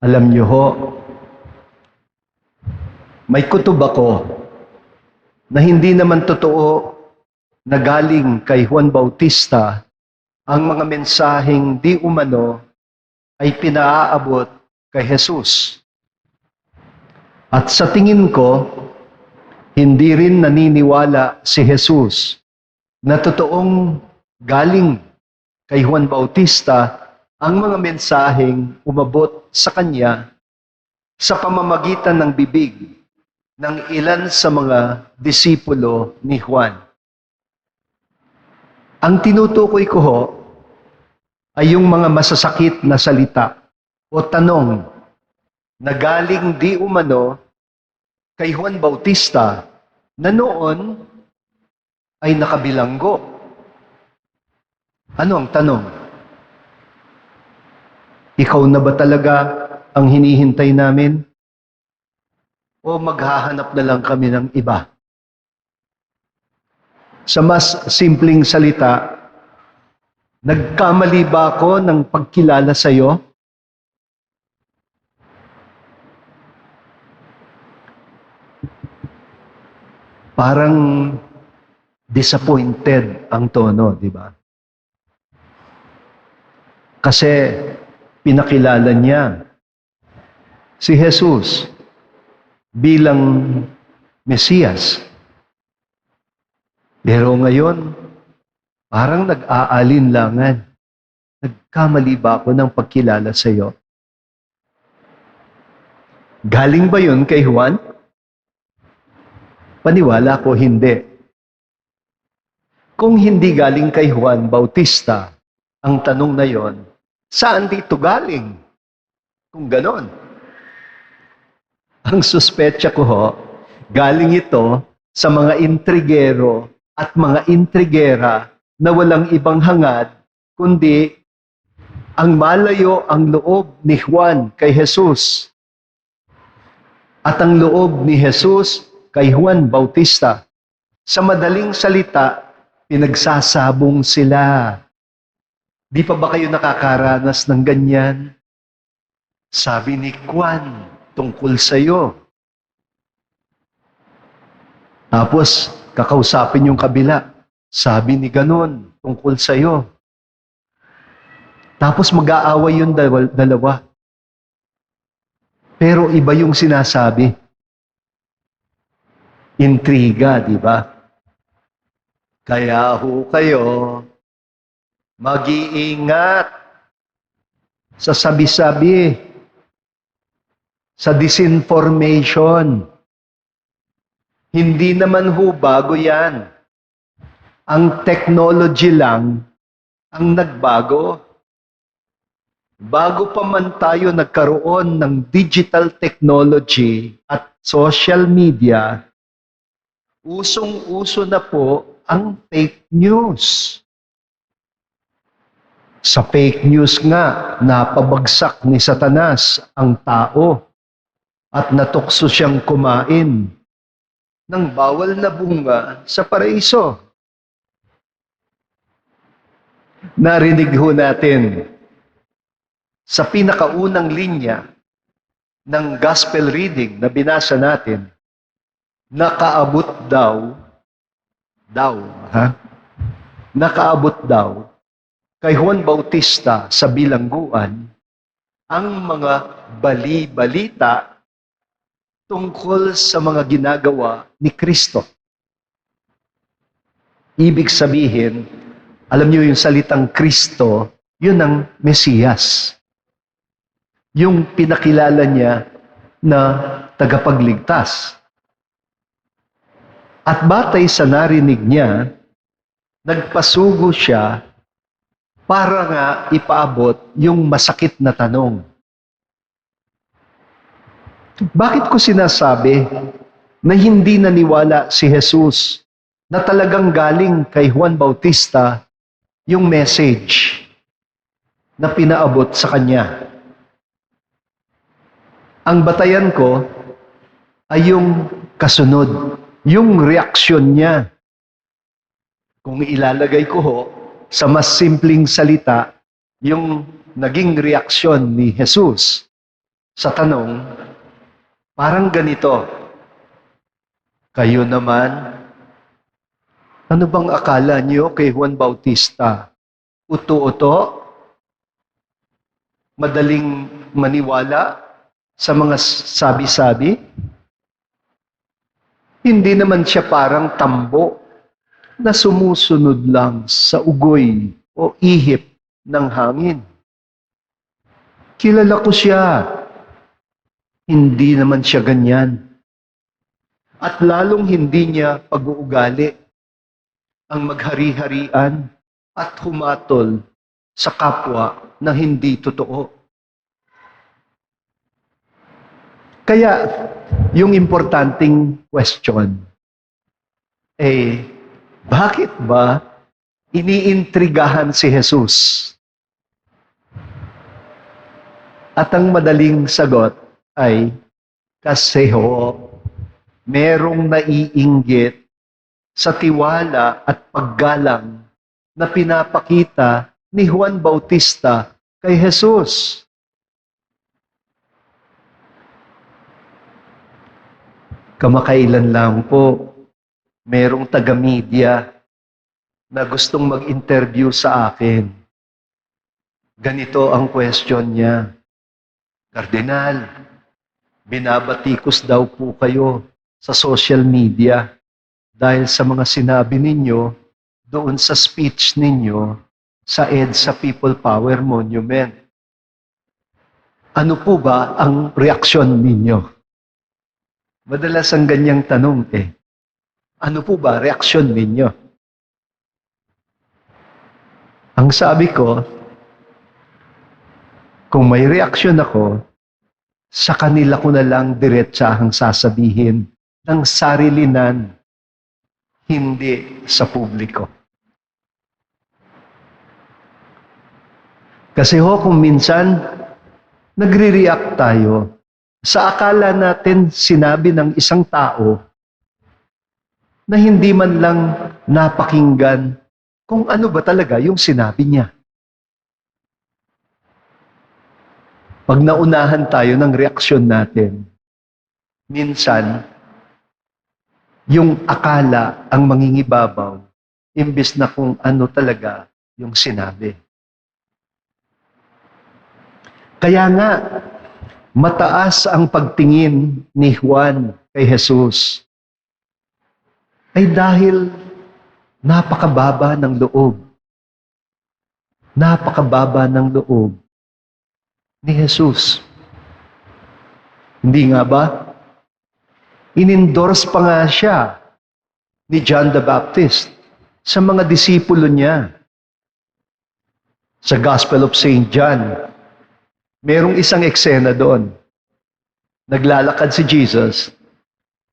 Alam niyo ho, may kutob ako na hindi naman totoo na galing kay Juan Bautista ang mga mensaheng di umano ay pinaaabot kay Jesus. At sa tingin ko, hindi rin naniniwala si Jesus na totoong galing kay Juan Bautista ang mga mensaheng umabot sa kanya sa pamamagitan ng bibig ng ilan sa mga disipulo ni Juan. Ang tinutukoy ko ho ay yung mga masasakit na salita o tanong na galing di umano kay Juan Bautista na noon ay nakabilanggo. Ano ang tanong? Ikaw na ba talaga ang hinihintay namin? O maghahanap na lang kami ng iba? Sa mas simpleng salita, nagkamali ba ako ng pagkilala sa iyo? Parang disappointed ang tono, di ba? Kasi pinakilala niya si Jesus bilang Mesiyas. Pero ngayon, parang nag-aalinlangan. Nagkamali ba ako ng pagkilala sa iyo? Galing ba yun kay Juan? Paniwala ko hindi. Kung hindi galing kay Juan Bautista, ang tanong na yon, saan dito galing? Kung ganon. Ang suspetsa ko ho, galing ito sa mga intrigero at mga intrigera na walang ibang hangad, kundi ang malayo ang loob ni Juan kay Jesus at ang loob ni Jesus kay Juan Bautista. Sa madaling salita, pinagsasabong sila. Di pa ba kayo nakakaranas ng ganyan? Sabi ni Juan tungkol sa iyo. Tapos, kakausapin yung kabila. Sabi ni ganon tungkol sa iyo. Tapos mag-aaway yung dalawa. Pero iba yung sinasabi. Intriga, di ba? Kaya ho kayo, mag-iingat sa sabi-sabi, sa disinformation. Hindi naman ho bago yan. Ang technology lang ang nagbago. Bago pa man tayo nagkaroon ng digital technology at social media, usong-uso na po ang fake news. Sa fake news nga, napabagsak ni Satanas ang tao at natukso siyang kumain ng bawal na bunga sa paraiso. Narinig ho natin sa pinakaunang linya ng gospel reading na binasa natin, nakaabot daw, nakaabot daw kay Juan Bautista sa bilangguan ang mga bali-balita tungkol sa mga ginagawa ni Kristo. Ibig sabihin, alam niyo yung salitang Kristo, yun ang Mesiyas. Yung pinakilala niya na tagapagligtas. At batay sa narinig niya, nagpasugo siya para nga ipaabot yung masakit na tanong. Bakit ko sinasabi na hindi naniwala si Jesus na talagang galing kay Juan Bautista yung message na pinaabot sa kanya? Ang batayan ko ay yung kasunod, yung reaksyon niya. Kung ilalagay ko ho, sa mas simpleng salita, yung naging reaksyon ni Jesus sa tanong, parang ganito, kayo naman, ano bang akala niyo kay Juan Bautista? Uto-uto? Madaling maniwala sa mga sabi-sabi? Hindi naman siya parang tambo na sumusunod lang sa ugoy o ihip ng hangin. Kilala ko siya. Hindi naman siya ganyan. At lalong hindi niya pag-uugali ang maghari-harian at humatol sa kapwa na hindi totoo. Kaya, yung importanteng question, bakit ba iniintrigahan si Jesus? At ang madaling sagot ay, kasi merong naiinggit sa tiwala at paggalang na pinapakita ni Juan Bautista kay Jesus. Kamakailan lang po, merong taga-media na gustong mag-interview sa akin. Ganito ang question niya, Kardinal, binabatikos daw po kayo sa social media dahil sa mga sinabi ninyo doon sa speech ninyo sa EDSA People Power Monument. Ano po ba ang reaksyon ninyo? Madalas ang ganyang tanong Ano po ba reaksyon ninyo? Ang sabi ko, kung may reaksyon ako, sa kanila ko na lang diretsahang sasabihin ng sarilinan, hindi sa publiko. Kasi kung minsan, nagre-react tayo sa akala natin sinabi ng isang tao na hindi man lang napakinggan kung ano ba talaga yung sinabi niya. Pag naunahan tayo ng reaksyon natin, minsan, yung akala ang mangingibabaw, imbis na kung ano talaga yung sinabi. Kaya nga, mataas ang pagtingin ni Juan kay Jesus ay dahil napakababa ng loob. Napakababa ng loob ni Jesus. Hindi nga ba? In-endorse pa nga siya ni John the Baptist sa mga disipulo niya. Sa Gospel of St. John, merong isang eksena doon. Naglalakad si Jesus,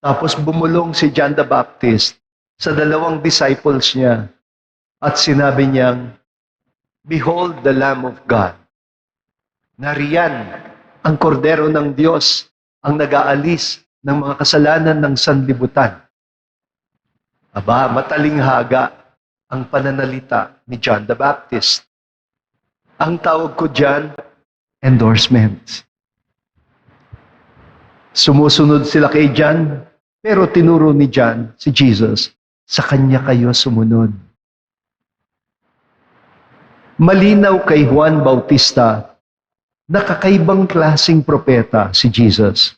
tapos bumulong si John the Baptist sa dalawang disciples niya at sinabi niyang, Behold the Lamb of God. Nariyan ang kordero ng Diyos ang nag-aalis ng mga kasalanan ng sanlibutan. Aba, matalinghaga ang pananalita ni John the Baptist. Ang tawag ko dyan, endorsement. Sumusunod sila kay John, pero tinuro ni John, si Jesus, sa kanya kayo sumunod. Malinaw kay Juan Bautista na kakaibang klaseng propeta si Jesus.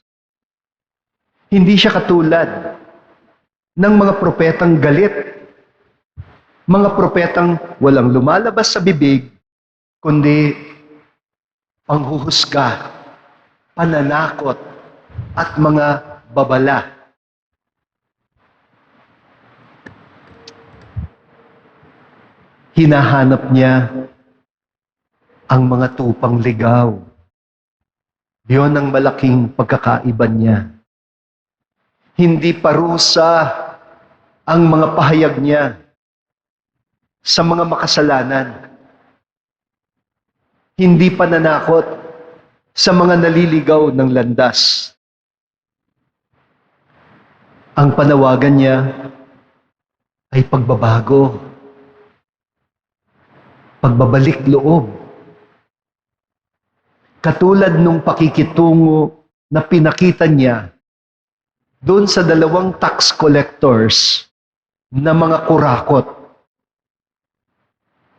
Hindi siya katulad ng mga propetang galit, mga propetang walang lumalabas sa bibig, kundi panghuhusga, pananakot, at mga babala. Hinahanap niya ang mga tupang ligaw. Yun ang malaking pagkakaiba niya. Hindi parusa ang mga pahayag niya sa mga makasalanan. Hindi pananakot sa mga naliligaw ng landas. Ang panawagan niya ay pagbabago, pagbabalik loob. Katulad nung pakikitungo na pinakita niya doon sa dalawang tax collectors na mga kurakot.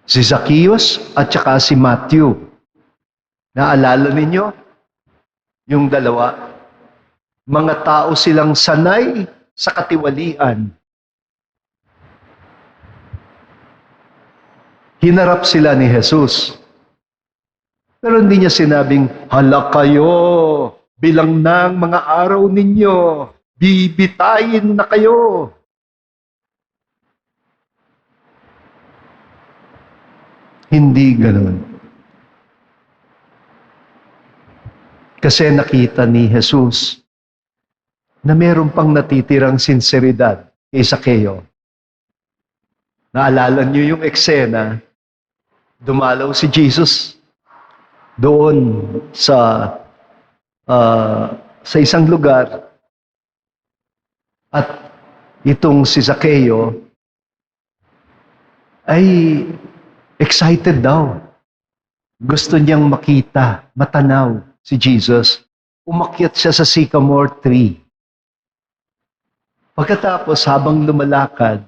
Si Zacchaeus at saka si Matthew. Naalala ninyo? Yung dalawa. Mga tao silang sanay sa katiwalian. Hinarap sila ni Jesus. Pero hindi niya sinabing, hala kayo, bilang ng mga araw ninyo, bibitayin na kayo. Hindi ganoon. Kasi nakita ni Jesus na meron pang natitirang sinseridad kay Zacchaeus. Naalala niyo yung eksena, dumalaw si Jesus doon sa isang lugar at itong si Zacchaeus ay excited daw. Gusto niyang makita, matanaw si Jesus. Umakyat siya sa sycamore tree. Pagkatapos, habang lumalakad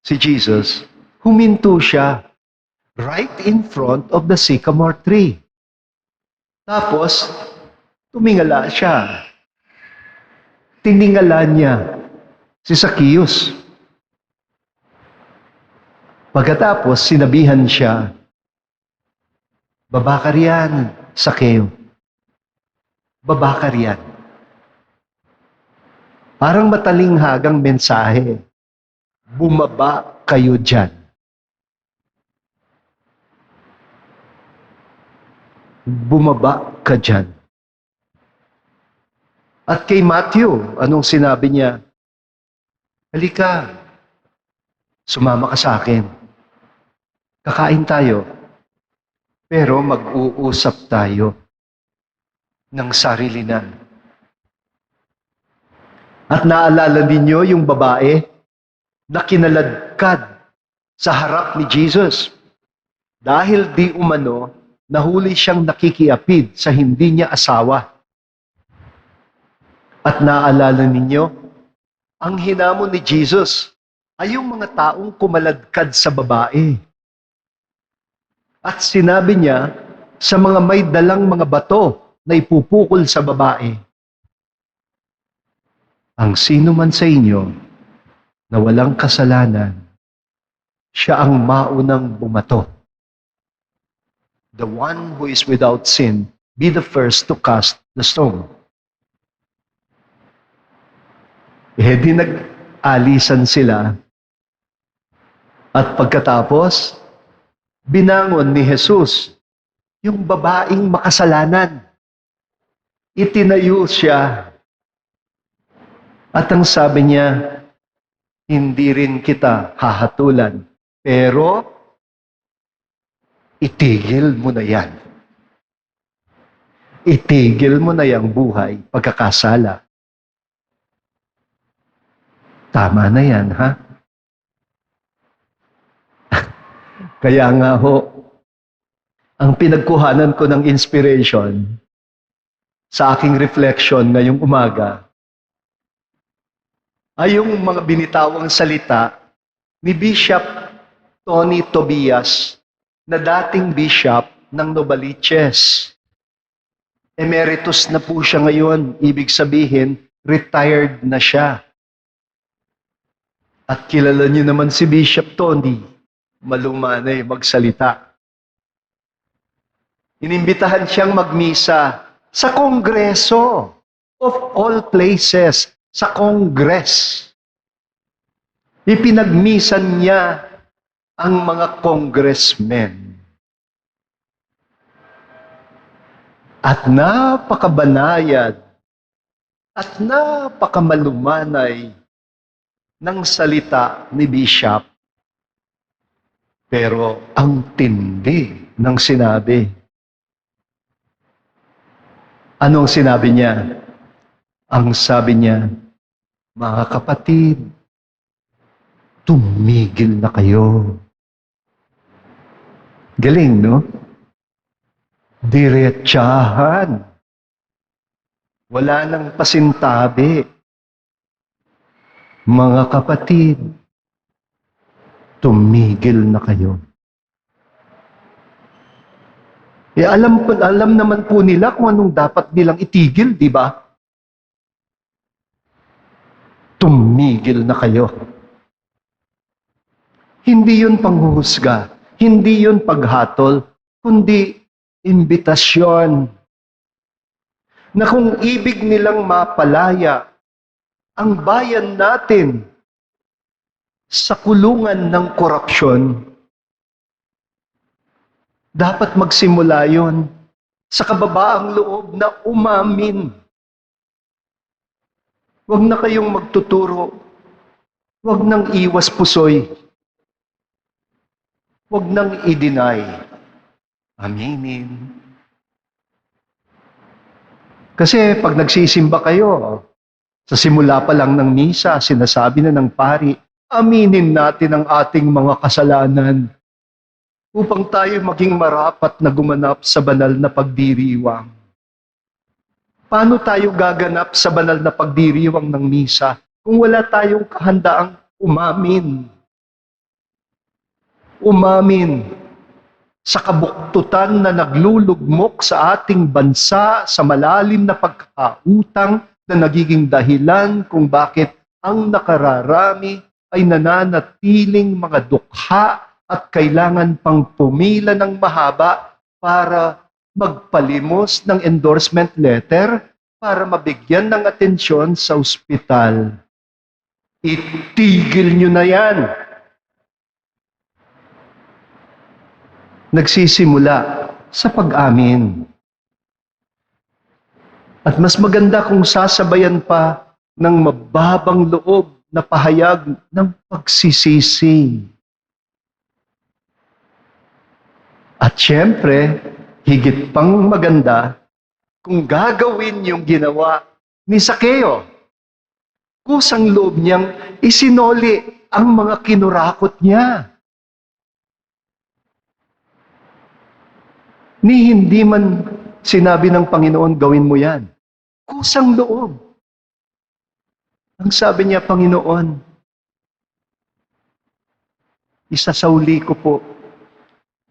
si Jesus, huminto siya right in front of the sycamore tree. Tapos, tumingala siya. Tiningala niya si Zacchaeus. Pagkatapos, sinabihan siya, baba ka riyan, Zacchaeus. Baba ka riyan. Parang matalinghagang mensahe. Bumaba kayo dyan. Bumaba ka dyan. At kay Matthew, anong sinabi niya? Halika, sumama ka sa akin. Kakain tayo. Pero mag-uusap tayo ng sarilinan. At naalala ninyo yung babae na kinaladkad sa harap ni Jesus. Dahil di umano, nahuli siyang nakikiapid sa hindi niya asawa. At naalala ninyo, ang hinamon ni Jesus ay yung mga taong kumaladkad sa babae. At sinabi niya sa mga may dalang mga bato na ipupukol sa babae, ang sino man sa inyo na walang kasalanan, siya ang maunang bumato. The one who is without sin, be the first to cast the stone. Di nag-alisan sila. At pagkatapos, binangon ni Jesus yung babaeng makasalanan. Itinayo siya. At ang sabi niya, hindi rin kita hahatulan, pero itigil mo na yan. Itigil mo na yung buhay, pagkakasala. Tama na yan, ha? Kaya nga ho, ang pinagkuhanan ko ng inspiration sa aking reflection ngayong umaga ay yung mga binitawang salita ni Bishop Tony Tobias na dating bishop ng Novaliches. Emeritus na po siya ngayon, ibig sabihin, retired na siya. At kilala niyo naman si Bishop Tony, malumanay magsalita. Inimbitahan siyang magmisa sa Kongreso of all places, sa Congress. Ipinagmisan niya ang mga congressmen. At napakabanayad at napakamalumanay ng salita ni Bishop. Pero ang tindi ng sinabi. Anong sinabi niya? Ang sabi niya, mga kapatid, tumigil na kayo. Galing, no? Diretsahan. Wala nang pasintabi. Mga kapatid, tumigil na kayo. Alam naman po nila kung anong dapat nilang itigil, di ba? Tumigil na kayo. Hindi yun panghuhusga, hindi yun paghatol, kundi imbitasyon na kung ibig nilang mapalaya ang bayan natin sa kulungan ng korupsyon, dapat magsimula yon sa kababaang loob na umamin. Huwag na kayong magtuturo. Huwag nang iwas pusoy. Huwag nang i-deny. Aminin. Kasi pag nagsisimba kayo, sa simula pa lang ng misa, sinasabi na ng pari, aminin natin ang ating mga kasalanan upang tayo maging marapat na gumanap sa banal na pagdiriwang. Paano tayo gaganap sa banal na pagdiriwang ng misa kung wala tayong kahandaang umamin? Umamin sa kabuktutan na naglulugmok sa ating bansa sa malalim na pagkakautang na nagiging dahilan kung bakit ang nakararami ay nananatiling mga dukha at kailangan pang pumila ng mahaba para magpalimos ng endorsement letter para mabigyan ng atensyon sa ospital. Itigil nyo na yan. Nagsisimula sa pag-amin. At mas maganda kung sasabayan pa ng mababang loob na pahayag ng pagsisisi. At syempre, higit pang maganda kung gagawin yung ginawa ni Sakeo. Kusang loob niyang isinoli ang mga kinurakot niya. Ni hindi man sinabi ng Panginoon, gawin mo yan. Kusang loob. Ang sabi niya, Panginoon, isasauli ko po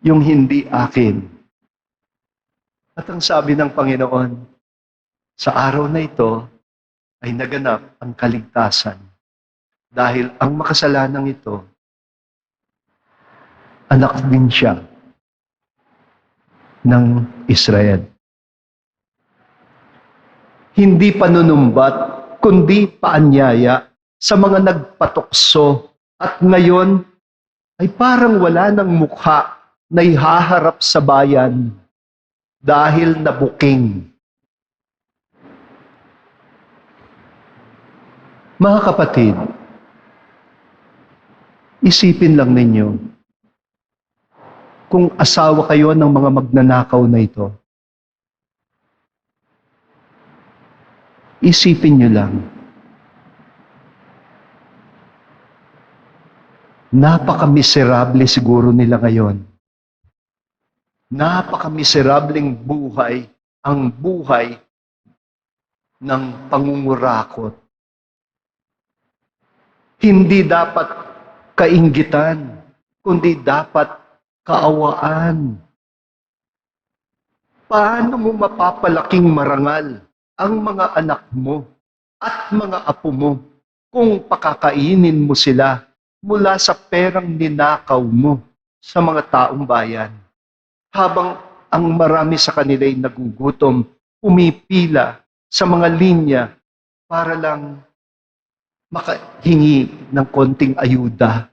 yung hindi akin. At ang sabi ng Panginoon, sa araw na ito ay naganap ang kaligtasan. Dahil ang makasalanang ito, anak din siya ng Israel. Hindi panunumbat, kundi paanyaya sa mga nagpatukso at ngayon ay parang wala ng mukha na ihaharap sa bayan dahil nabuking. Mga kapatid, isipin lang ninyo, kung asawa kayo ng mga magnanakaw na ito, isipin nyo lang, napaka-miserable siguro nila ngayon. Napaka-miserableng buhay ang buhay ng pangungurakot. Hindi dapat kainggitan, kundi dapat kaawaan. Paano mo mapapalaking marangal ang mga anak mo at mga apo mo kung pakakainin mo sila mula sa perang ninakaw mo sa mga taong bayan? Habang ang marami sa kanila'y nagugutom, pumipila sa mga linya para lang makahingi ng konting ayuda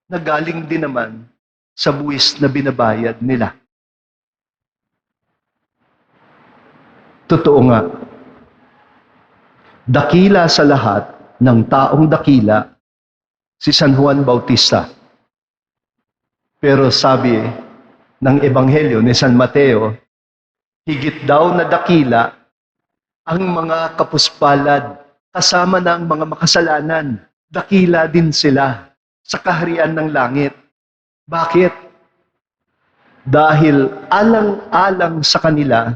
na galing din naman sa buwis na binabayad nila. Totoo nga, dakila sa lahat ng taong dakila si San Juan Bautista. Pero sabi ng Ebanghelyo ni San Mateo, higit daw na dakila ang mga kapuspalad kasama ng mga makasalanan. Dakila din sila sa kaharian ng langit. Bakit? Dahil alang-alang sa kanila,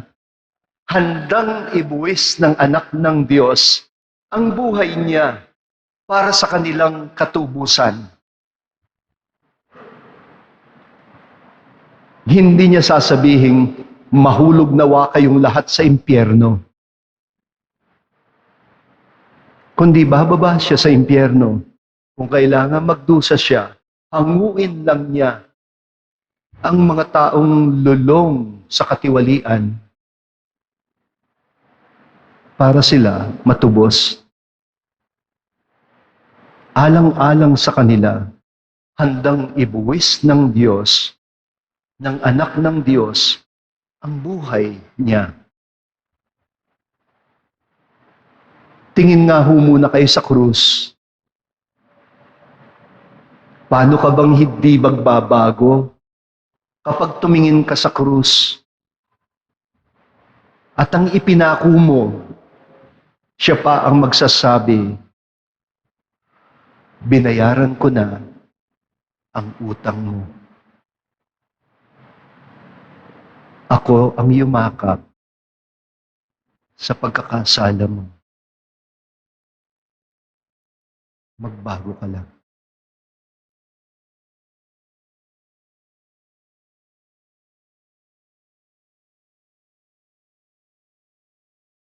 handang ibuwis ng anak ng Diyos ang buhay niya para sa kanilang katubusan. Hindi niya sasabihing, mahulog nawa kayong lahat sa impyerno. Kundi bababa siya sa impyerno. Kung kailangan magdusa siya, hanguin lang niya ang mga taong lulong sa katiwalian para sila matubos. Alang-alang sa kanila, handang ibuwis ng Diyos, ng anak ng Diyos, ang buhay niya. Tingin nga ho muna kayo sa krus. Paano ka bang hindi magbabago kapag tumingin ka sa krus? At ang ipinako mo, siya pa ang magsasabi, binayaran ko na ang utang mo. Ako ang yumakap sa pagkakasala mo. Magbago ka lang.